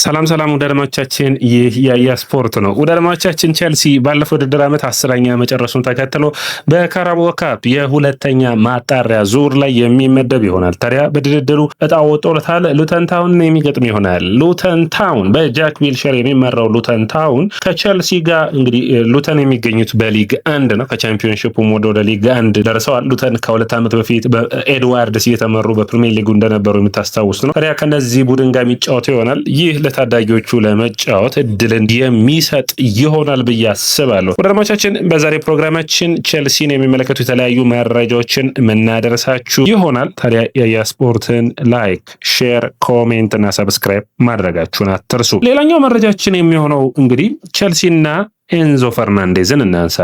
ሰላም ሰላም ወዳድማቻችን ይህ ያያ ስፖርት ነው። ወዳድማቻችን ቼልሲ ባለፈው ውድድር ዓመት 10ኛ መጨረሱን ተከትሎ በካራባኦ ካፕ የሁለተኛ ማጣሪያ ዙር ላይ የሚመደብ ይሆናል። ታዲያ በድርድሩ እጣ ወጥቶለታል። ሉተን ታውንን የሚገጥም ይሆናል። ሉተን ታውን በጃክ ዊልሸር የሚመራው ሉተን ታውን ከቼልሲ ጋር እንግዲህ ሉተን የሚገኙት በሊግ አንድ ነው። ከቻምፒዮንሺፑም ወደ ሊግ አንድ ደርሰዋል። ሉተን ከሁለት ዓመት በፊት በኤድዋርድስ እየተመሩ በፕሪሚየር ሊጉ እንደነበሩ የሚታስታውስ ነው። ታዲያ ከነዚህ ቡድን ጋር የሚጫወተው ይሆናል። ይህ ታዳጊዎቹ ለመጫወት እድልን የሚሰጥ ይሆናል ብዬ አስባለሁ። ወዳጆቻችን በዛሬ ፕሮግራማችን ቼልሲን የሚመለከቱ የተለያዩ መረጃዎችን የምናደርሳችሁ ይሆናል። ታዲያ ያያ ስፖርትን ላይክ፣ ሼር፣ ኮሜንት እና ሰብስክራይብ ማድረጋችሁን አትርሱ። ሌላኛው መረጃችን የሚሆነው እንግዲህ ቼልሲና ኤንዞ ፈርናንዴዝን እናንሳ።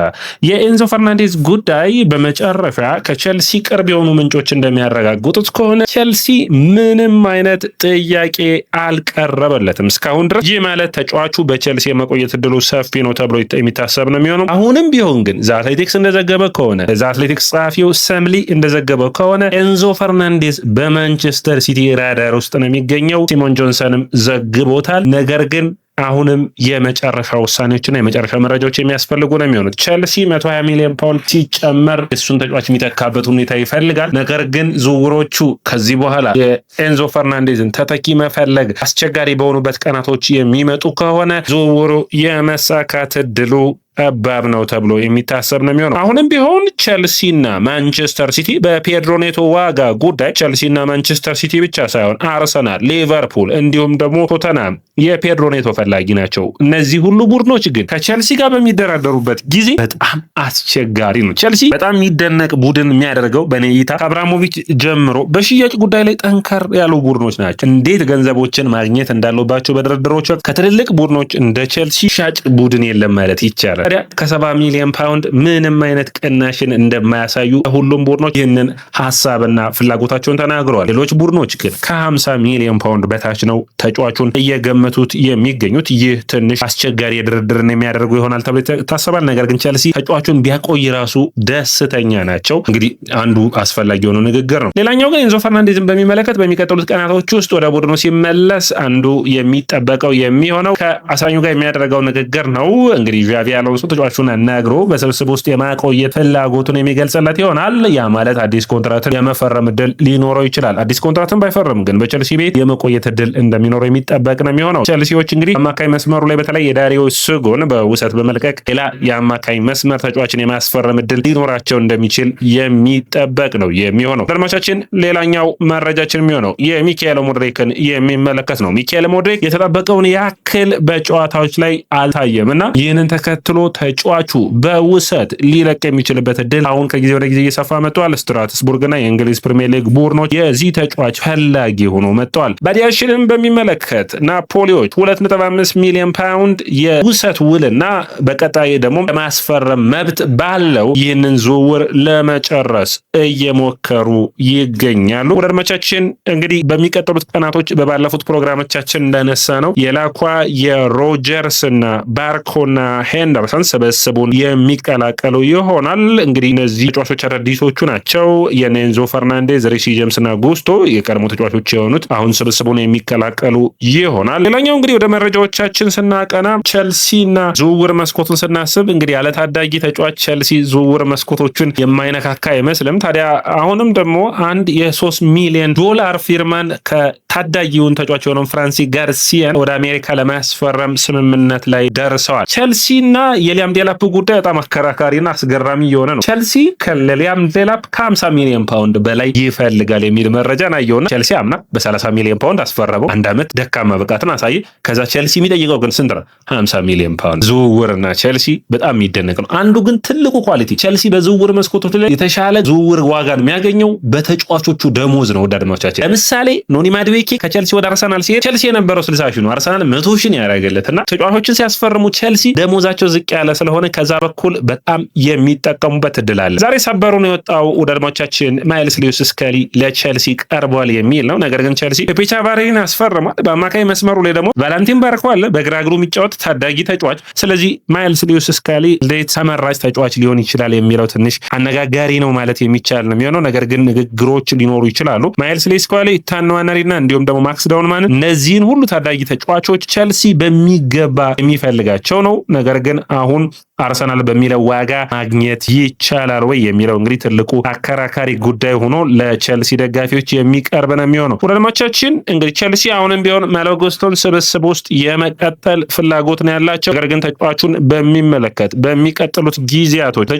የኤንዞ ፈርናንዴዝ ጉዳይ በመጨረሻ ከቼልሲ ቅርብ የሆኑ ምንጮች እንደሚያረጋግጡት ከሆነ ቼልሲ ምንም አይነት ጥያቄ አልቀረበለትም እስካሁን ድረስ። ይህ ማለት ተጫዋቹ በቼልሲ የመቆየት እድሉ ሰፊ ነው ተብሎ የሚታሰብ ነው የሚሆነው። አሁንም ቢሆን ግን ዘአትሌቲክስ እንደዘገበ ከሆነ ዘአትሌቲክስ ጸሐፊው ሰምሊ እንደዘገበው ከሆነ ኤንዞ ፈርናንዴዝ በማንቸስተር ሲቲ ራዳር ውስጥ ነው የሚገኘው። ሲሞን ጆንሰንም ዘግቦታል። ነገር ግን አሁንም የመጨረሻ ውሳኔዎችና የመጨረሻ መረጃዎች የሚያስፈልጉ ነው የሚሆኑት። ቼልሲ 120 ሚሊዮን ፓውንድ ሲጨመር እሱን ተጫዋች የሚተካበት ሁኔታ ይፈልጋል። ነገር ግን ዝውውሮቹ ከዚህ በኋላ የኤንዞ ፈርናንዴዝን ተተኪ መፈለግ አስቸጋሪ በሆኑበት ቀናቶች የሚመጡ ከሆነ ዝውውሩ የመሳካት እድሉ ጠባብ ነው ተብሎ የሚታሰብ ነው የሚሆነው። አሁንም ቢሆን ቼልሲና ማንቸስተር ሲቲ በፔድሮ ኔቶ ዋጋ ጉዳይ ቼልሲና ማንቸስተር ሲቲ ብቻ ሳይሆን አርሰናል፣ ሊቨርፑል እንዲሁም ደግሞ ቶተናም የፔድሮ ኔቶ ፈላጊ ናቸው። እነዚህ ሁሉ ቡድኖች ግን ከቼልሲ ጋር በሚደራደሩበት ጊዜ በጣም አስቸጋሪ ነው። ቼልሲ በጣም የሚደነቅ ቡድን የሚያደርገው በኔ እይታ ከአብራሞቪች ጀምሮ በሽያጭ ጉዳይ ላይ ጠንከር ያሉ ቡድኖች ናቸው። እንዴት ገንዘቦችን ማግኘት እንዳለባቸው በድርድሮች ከትልልቅ ቡድኖች እንደ ቼልሲ ሻጭ ቡድን የለም ማለት ይቻላል። ታዲያ ከ70 ሚሊዮን ፓውንድ ምንም አይነት ቅናሽን እንደማያሳዩ ሁሉም ቡድኖች ይህንን ሀሳብና ፍላጎታቸውን ተናግረዋል። ሌሎች ቡድኖች ግን ከ50 ሚሊዮን ፓውንድ በታች ነው ተጫዋቹን እየገመቱት የሚገኙት። ይህ ትንሽ አስቸጋሪ የድርድርን የሚያደርጉ ይሆናል ተብሎ ይታሰባል። ነገር ግን ቼልሲ ተጫዋቹን ቢያቆይ ራሱ ደስተኛ ናቸው። እንግዲህ አንዱ አስፈላጊ የሆነው ንግግር ነው። ሌላኛው ግን ኤንዞ ፈርናንዴዝን በሚመለከት በሚቀጥሉት ቀናቶች ውስጥ ወደ ቡድኑ ሲመለስ አንዱ የሚጠበቀው የሚሆነው ከአሰልጣኙ ጋር የሚያደርገው ንግግር ነው። እንግዲህ ዣቪ አሎንሶ ተጫዋቹን አናግሮ በስብስብ ውስጥ የማቆየት ፍላጎቱን የሚገልጽለት ይሆናል። ያ ማለት አዲስ ኮንትራትን የመፈረም እድል ሊኖረው ይችላል። አዲስ ኮንትራትን ባይፈርም ግን በቼልሲ ቤት የመቆየት እድል እንደሚኖረው የሚጠበቅ ነው የሚሆነው። ቼልሲዎች እንግዲህ አማካኝ መስመሩ ላይ በተለይ የዳሪዮ ስጎን በውሰት በመልቀቅ ሌላ የአማካኝ መስመር ተጫዋችን የማስፈረም እድል ሊኖራቸው እንደሚችል የሚጠበቅ ነው የሚሆነው። አድማቻችን ሌላኛው መረጃችን የሚሆነው የሚካኤል ሞድሪክን የሚመለከት ነው። ሚካኤል ሞድሪክ የተጠበቀውን ያክል በጨዋታዎች ላይ አልታየም እና ይህንን ተከትሎ ተጫዋቹ በውሰት ሊለቅ የሚችልበት እድል አሁን ከጊዜ ወደ ጊዜ እየሰፋ መጥቷል። ስትራስቡርግና የእንግሊዝ ፕሪሚየር ሊግ ቡድኖች የዚህ ተጫዋች ፈላጊ ሆኖ መጥተዋል። ባዲያሽንን በሚመለከት ናፖሊዎች 2.5 ሚሊዮን ፓውንድ የውሰት ውልና በቀጣይ ደግሞ ለማስፈረም መብት ባለው ይህንን ዝውውር ለመጨረስ እየሞከሩ ይገኛሉ። ወደ አድማቻችን እንግዲህ በሚቀጥሉት ቀናቶች በባለፉት ፕሮግራሞቻችን እንዳነሳ ነው የላኳ የሮጀርስና ባርኮና ሄንደርሰን ስብስቡን የሚቀላቀሉ ይሆናል። እንግዲህ እነዚህ ተጫዋቾች አዳዲሶቹ ናቸው። የኤንዞ ፈርናንዴዝ፣ ሪሲ ጄምስ እና ጉስቶ የቀድሞ ተጫዋቾች የሆኑት አሁን ስብስቡን የሚቀላቀሉ ይሆናል። ሌላኛው እንግዲህ ወደ መረጃዎቻችን ስናቀና ቼልሲና ዝውውር መስኮቱን ስናስብ እንግዲህ ያለ ታዳጊ ተጫዋች ቼልሲ ዝውውር መስኮቶቹን የማይነካካ አይመስልም። ታዲያ አሁንም ደግሞ አንድ የ3 ሚሊዮን ዶላር ፊርማን ከታዳጊውን ተጫዋች የሆነውን ፍራንሲ ጋርሲያን ወደ አሜሪካ ለማስፈረም ስምምነት ላይ ደርሰዋል። ቼልሲና የሊያም ዴላፕ ጉዳይ በጣም አከራካሪና አስገራሚ የሆነ ነው። ቼልሲ ከሊያም ዴላፕ ከ50 ሚሊዮን ፓውንድ በላይ ይፈልጋል የሚል መረጃ ናየውና ቼልሲ አምና በ30 ሚሊዮን ፓውንድ አስፈረመው። አንድ ዓመት ደካማ ብቃትን አሳየ። ከዛ ቼልሲ የሚጠይቀው ግን ስንት ነው? 50 ሚሊዮን ፓውንድ። ዝውውርና ቼልሲ በጣም የሚደነቅ ነው። አንዱ ግን ትልቁ ኳሊቲ ቼልሲ በዝውውር መስኮቶች ላይ የተሻለ ዝውውር ዋጋን የሚያገኘው በተጫዋቾቹ ደሞዝ ነው። ወዳድማቻችን ለምሳሌ ኖኒ ማድዌኬ ከቼልሲ ወደ አርሰናል ሲሄድ ቼልሲ የነበረው 60 ሺህ ነው፣ አርሰናል 100 ሺህ ያደረገለትና ተጫዋቾችን ሲያስፈርሙ ቼልሲ ደሞዛቸው ዝቅ ያለ ስለሆነ ከዛ በኩል በጣም የሚጠቀሙበት እድል አለ። ዛሬ ሰበሩን የወጣው ወዳድማቻችን ማይልስ ሉዊስ ስኬሊ ለቼልሲ ቀርቧል የሚል ነው። ነገር ግን ቼልሲ ፔፔ ቻቫሬን አስፈርሟል። በአማካይ መስመሩ ላይ ደግሞ ቫላንቲን ባርኮ አለ፣ በግራ እግሩ የሚጫወት ታዳጊ ተጫዋች። ስለዚህ ማይልስ ሉዊስ ስኬሊ እንዴት ተመራጭ ተጫዋች ሊሆን ይችላል የሚለው ትንሽ አነጋጋሪ ነው ማለት የሚቻል ነው የሚሆነው። ነገር ግን ንግግሮች ሊኖሩ ይችላሉ። ማይልስ ሉዊስ ስኬሊ፣ ኢታን ንዋነሪና እንዲሁም ደግሞ ማክስ ዳውንማን እነዚህን ሁሉ ታዳጊ ተጫዋቾች ቼልሲ በሚገባ የሚፈልጋቸው ነው። ነገር ግን አሁን አርሰናል በሚለው ዋጋ ማግኘት ይቻላል ወይ የሚለው እንግዲህ ትልቁ አከራካሪ ጉዳይ ሆኖ ለቼልሲ ደጋፊዎች የሚቀርብ ነው የሚሆነው። ወዳጆቻችን እንግዲህ ቼልሲ አሁንም ቢሆን ማሎ ጉስቶን ስብስብ ውስጥ የመቀጠል ፍላጎት ነው ያላቸው። ነገር ግን ተጫዋቹን በሚመለከት በሚቀጥሉት ጊዜያቶች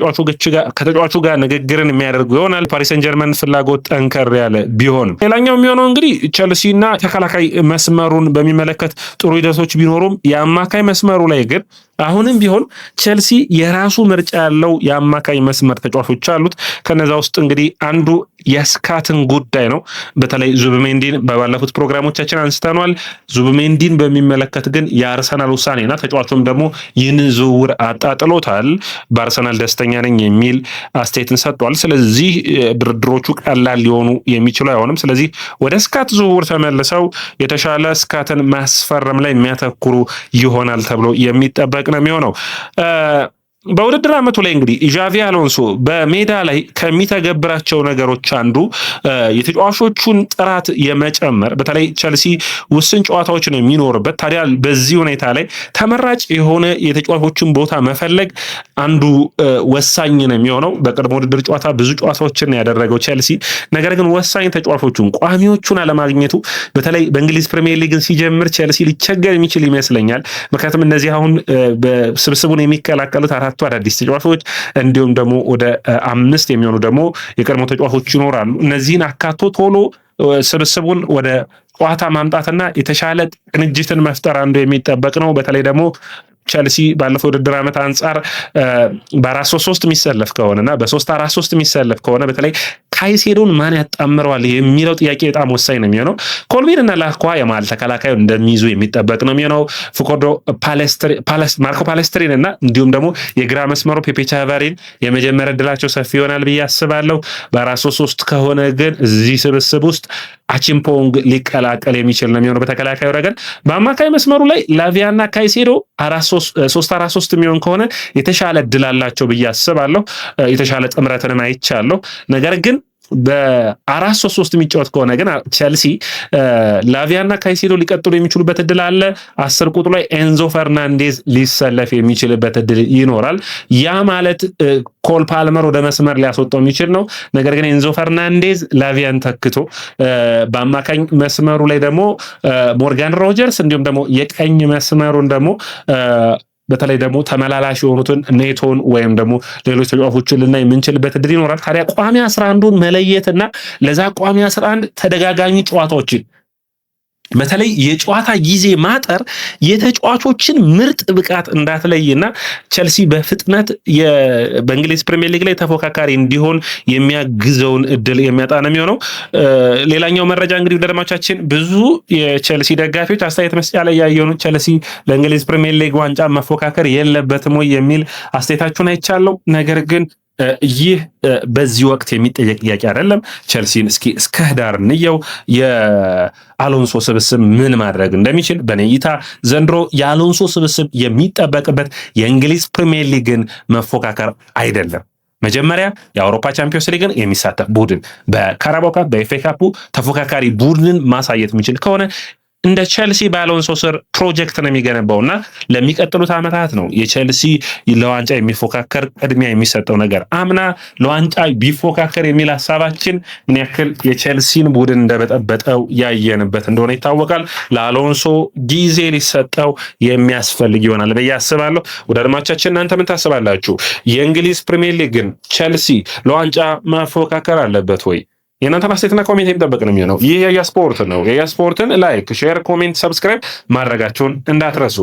ከተጫዋቹ ጋር ንግግርን የሚያደርጉ ይሆናል። ፓሪስ ሰን ጀርመን ፍላጎት ጠንከር ያለ ቢሆንም ሌላኛው የሚሆነው እንግዲህ ቼልሲና ተከላካይ መስመሩን በሚመለከት ጥሩ ሂደቶች ቢኖሩም የአማካይ መስመሩ ላይ ግን አሁንም ቢሆን ቼልሲ የራሱ ምርጫ ያለው የአማካኝ መስመር ተጫዋቾች አሉት። ከነዛ ውስጥ እንግዲህ አንዱ የስካትን ጉዳይ ነው። በተለይ ዙብሜንዲን በባለፉት ፕሮግራሞቻችን አንስተናል። ዙብሜንዲን በሚመለከት ግን የአርሰናል ውሳኔና ተጫዋቹም ደግሞ ይህንን ዝውውር አጣጥሎታል። በአርሰናል ደስተኛ ነኝ የሚል አስተያየትን ሰጥቷል። ስለዚህ ድርድሮቹ ቀላል ሊሆኑ የሚችሉ አይሆንም። ስለዚህ ወደ ስካት ዝውውር ተመልሰው የተሻለ ስካትን ማስፈረም ላይ የሚያተኩሩ ይሆናል ተብሎ የሚጠበቅ ነው የሚሆነው። በውድድር ዓመቱ ላይ እንግዲህ ዣቪ አሎንሶ በሜዳ ላይ ከሚተገብራቸው ነገሮች አንዱ የተጫዋቾቹን ጥራት የመጨመር፣ በተለይ ቼልሲ ውስን ጨዋታዎች ነው የሚኖርበት። ታዲያ በዚህ ሁኔታ ላይ ተመራጭ የሆነ የተጫዋቾችን ቦታ መፈለግ አንዱ ወሳኝ ነው የሚሆነው። በቅድመ ውድድር ጨዋታ ብዙ ጨዋታዎችን ያደረገው ቼልሲ ነገር ግን ወሳኝ ተጫዋቾቹን ቋሚዎቹን አለማግኘቱ በተለይ በእንግሊዝ ፕሪሚየር ሊግን ሲጀምር ቼልሲ ሊቸገር የሚችል ይመስለኛል። ምክንያቱም እነዚህ አሁን ስብስቡን የሚከላከሉት አዳዲስ ተጫዋቾች እንዲሁም ደግሞ ወደ 5 የሚሆኑ ደግሞ የቀድሞ ተጫዋቾች ይኖራሉ። እነዚህን አካቶ ቶሎ ስብስቡን ወደ ጨዋታ ማምጣትና የተሻለ ቅንጅትን መፍጠር አንዱ የሚጠበቅ ነው። በተለይ ደግሞ ቼልሲ ባለፈው ውድድር ዓመት አንጻር በ4-3-3 የሚሰለፍ ከሆነና በ3-4-3 የሚሰለፍ ከሆነ በተለይ ካይሴዶን ማን ያጣምረዋል የሚለው ጥያቄ በጣም ወሳኝ ነው የሚሆነው። ኮልቪን እና ላኳ የመሃል ተከላካዩ እንደሚይዙ የሚጠበቅ ነው የሚሆነው። ፉኮዶ ማርኮ ፓሌስትሪን እና እንዲሁም ደግሞ የግራ መስመሩ ፔፔ ቻቫሬን የመጀመሪያ ዕድላቸው ሰፊ ይሆናል ብዬ አስባለሁ። በ4-3-3 ከሆነ ግን እዚህ ስብስብ ውስጥ አቺምፖንግ ሊቀላቀል የሚችል ነው የሚሆነው በተከላካዩ ረገድ። በአማካይ መስመሩ ላይ ላቪያና ካይሴዶ 3-4-3 የሚሆን ከሆነ የተሻለ እድል አላቸው ብዬ አስባለሁ። የተሻለ ጥምረትንም አይቻለሁ። ነገር ግን በ4-3-3 የሚጫወት ከሆነ ግን ቼልሲ ላቪያና ካይሴዶ ሊቀጥሉ የሚችሉበት እድል አለ። 10 ቁጥሩ ላይ ኤንዞ ፈርናንዴዝ ሊሰለፍ የሚችልበት እድል ይኖራል። ያ ማለት ኮል ፓልመር ወደ መስመር ሊያስወጣው የሚችል ነው። ነገር ግን ኤንዞ ፈርናንዴዝ ላቪያን ተክቶ በአማካኝ መስመሩ ላይ ደግሞ ሞርጋን ሮጀርስ እንዲሁም ደግሞ የቀኝ መስመሩን ደግሞ በተለይ ደግሞ ተመላላሽ የሆኑትን ኔቶን ወይም ደግሞ ሌሎች ተጫዋቾችን ልናይ የምንችልበት እድል ይኖራል። ታዲያ ቋሚ 11ን መለየትና ለዛ ቋሚ 11 ተደጋጋሚ ጨዋታዎችን በተለይ የጨዋታ ጊዜ ማጠር የተጫዋቾችን ምርጥ ብቃት እንዳትለይና ቼልሲ በፍጥነት በእንግሊዝ ፕሪሚየር ሊግ ላይ ተፎካካሪ እንዲሆን የሚያግዘውን እድል የሚያጣ ነው የሚሆነው። ሌላኛው መረጃ እንግዲህ ወዳጆቻችን ብዙ የቼልሲ ደጋፊዎች አስተያየት መስጫ ላይ ያየውን ቼልሲ ለእንግሊዝ ፕሪሚየር ሊግ ዋንጫ መፎካከር የለበትም ወይ የሚል አስተያየታችሁን አይቻለሁ። ነገር ግን ይህ በዚህ ወቅት የሚጠየቅ ጥያቄ አይደለም። ቼልሲን እስከ ህዳር እንየው የአሎንሶ ስብስብ ምን ማድረግ እንደሚችል። በኔ እይታ ዘንድሮ የአሎንሶ ስብስብ የሚጠበቅበት የእንግሊዝ ፕሪሚየር ሊግን መፎካከር አይደለም። መጀመሪያ የአውሮፓ ቻምፒዮንስ ሊግን የሚሳተፍ ቡድን በካራባኦ ካፕ በኤፍኤ ካፑ ተፎካካሪ ቡድንን ማሳየት የሚችል ከሆነ እንደ ቼልሲ በአሎንሶ ስር ፕሮጀክት ነው የሚገነባውና ለሚቀጥሉት ዓመታት ነው የቼልሲ ለዋንጫ የሚፎካከር ቅድሚያ የሚሰጠው ነገር። አምና ለዋንጫ ቢፎካከር የሚል ሀሳባችን ምን ያክል የቼልሲን ቡድን እንደበጠበጠው ያየንበት እንደሆነ ይታወቃል። ለአሎንሶ ጊዜ ሊሰጠው የሚያስፈልግ ይሆናል ብዬ አስባለሁ። ወደ አድማጮቻችን እናንተ ምን ታስባላችሁ? የእንግሊዝ ፕሪሚየር ሊግን ቼልሲ ለዋንጫ መፎካከር አለበት ወይ? የእናንተ አስተያየትና ኮሜንት የሚጠበቅ ነው የሚሆነው። ይህ የያ ስፖርት ነው። የያ ስፖርትን ላይክ፣ ሼር፣ ኮሜንት፣ ሰብስክራይብ ማድረጋችሁን እንዳትረሱ።